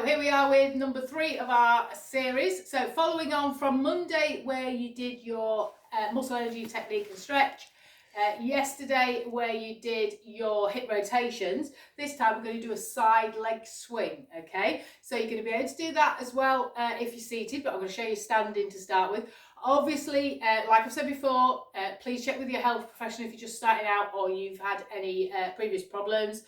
here we are with number 3 of our series. So following on from Monday where you did your muscle energy technique and stretch, yesterday where you did your hip rotations, this time we're going to do a side leg swing, okay? So you're going to be able to do that as well if you're seated, but I'm going to show you standing to start with. Obviously, like I've said before, please check with your health professional if you're just starting out or you've had any previous problems.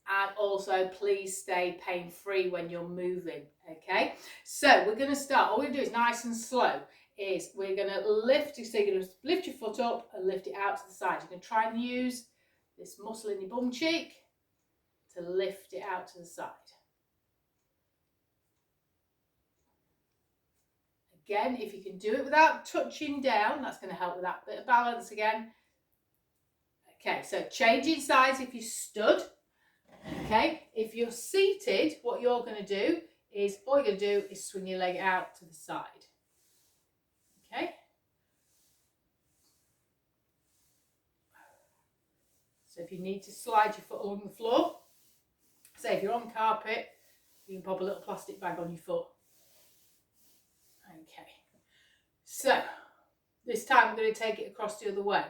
And also please stay pain-free when you're moving, okay? So we're going to start, all we're going to do is nice and slow, is we're going to lift, so you're going to lift your foot up and lift it out to the side. You're going to try and use this muscle in your bum cheek to lift it out to the side. Again, if you can do it without touching down, that's going to help with that bit of balance again. Okay, so changing sides if you stood. Okay, if you're seated, what you're going to do is, all you're going to do is swing your leg out to the side. Okay. So if you need to slide your foot along the floor, say if you're on carpet, you can pop a little plastic bag on your foot. Okay. So this time we're going to take it across the other way.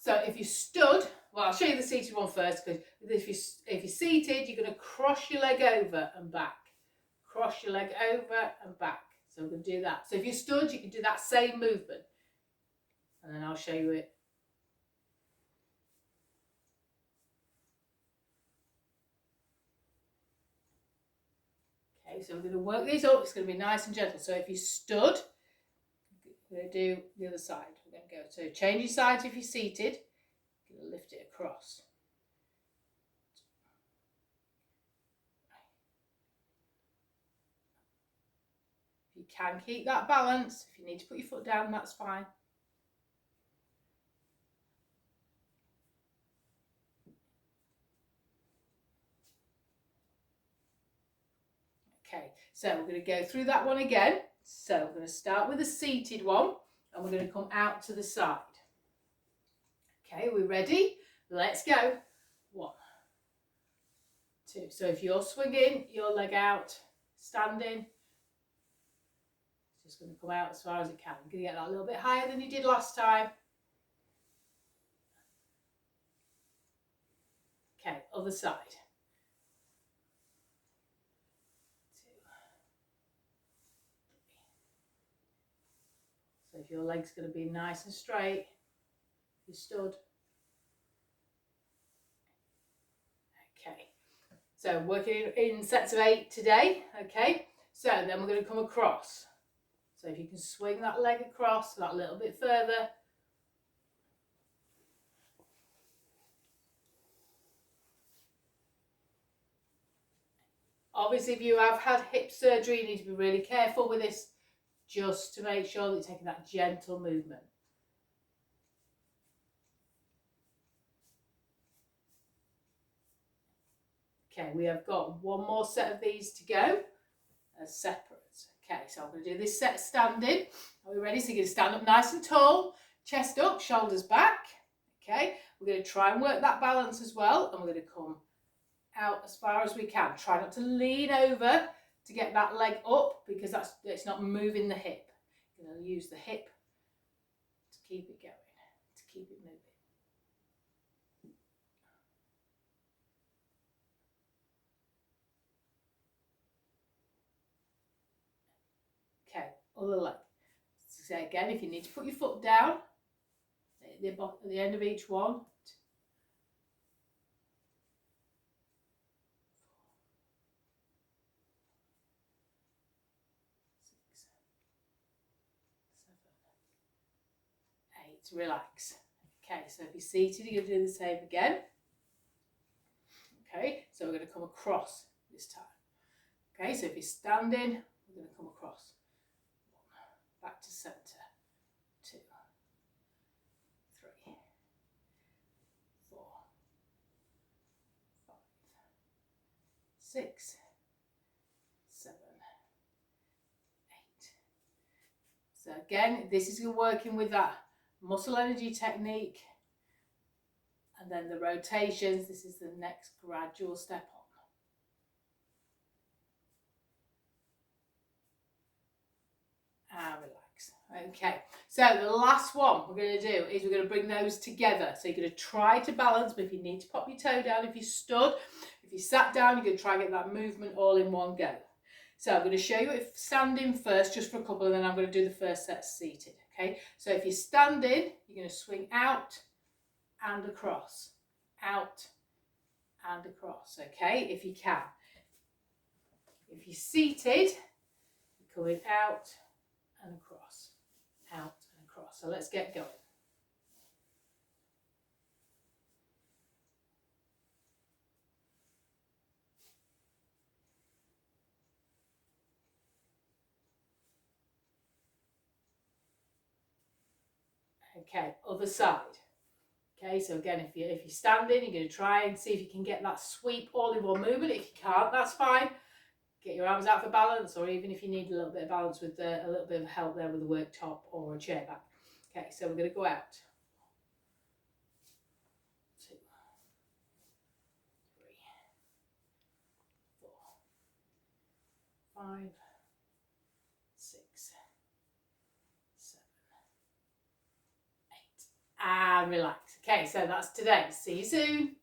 So if you stood, well, I'll show you the seated one first, because if you're seated, you're going to cross your leg over and back. Cross your leg over and back. So we're going to do that. So if you stood, you can do that same movement. And then I'll show you it. Okay, so we're going to work these up. It's going to be nice and gentle. So if you stood, we're going to do the other side. We're going to go. So changing sides if you're seated. You're going to lift it across. You can keep that balance. If you need to put your foot down, that's fine. Okay, so we're going to go through that one again. So we're going to start with a seated one and we're going to come out to the side. Okay, we're ready? Let's go. 1, 2. So if you're swinging your leg out, standing, it's just going to come out as far as it can. You're going to get that a little bit higher than you did last time. Okay, other side. 2, 3. So if your leg's going to be nice and straight, you stood. Okay, so working in sets of 8 today. Okay, so then we're going to come across. So if you can swing that leg across that little bit further. Obviously, if you have had hip surgery, you need to be really careful with this, just to make sure that you're taking that gentle movement. Okay, we have got one more set of these to go as separate. Okay, so I'm going to do this set standing. Are we ready? So you're going to stand up nice and tall, chest up, shoulders back. Okay, we're going to try and work that balance as well, and we're going to come out as far as we can. Try not to lean over to get that leg up, because it's not moving the hip. You're going to use the hip to keep it going, to keep it moving. Okay, other leg. So again, if you need to put your foot down at the end of each one. 6, 7, 8. Relax. Okay, so if you're seated, you're going to do the same again. Okay, so we're going to come across this time. Okay, so if you're standing, we're going to come across. 1, back to centre. 2, 3, 4, 5, 6, 7, 8. So again, this is working with that muscle energy technique, and then the rotations. This is the next gradual step on. and relax. Okay, so the last one we're going to do is we're going to bring those together. So you're going to try to balance, but if you need to pop your toe down, if you stood, if you sat down, you're going to try and get that movement all in one go. So I'm going to show you if standing first, just for a couple, and then I'm going to do the first set seated. Okay, so if you're standing, you're going to swing out and across, out and across. Okay, if you can. If you're seated, you're coming out and across, out and across. So let's get going. Okay, other side. Okay, so again, if you're standing, you're going to try and see if you can get that sweep all in one movement. If you can't, that's fine. Get your arms out for balance, or even if you need a little bit of balance with a little bit of help there with a worktop or a chair back. Okay, so we're going to go out. 2, 3, 4, 5, 6, 7, 8, and relax. Okay, so that's today. See you soon.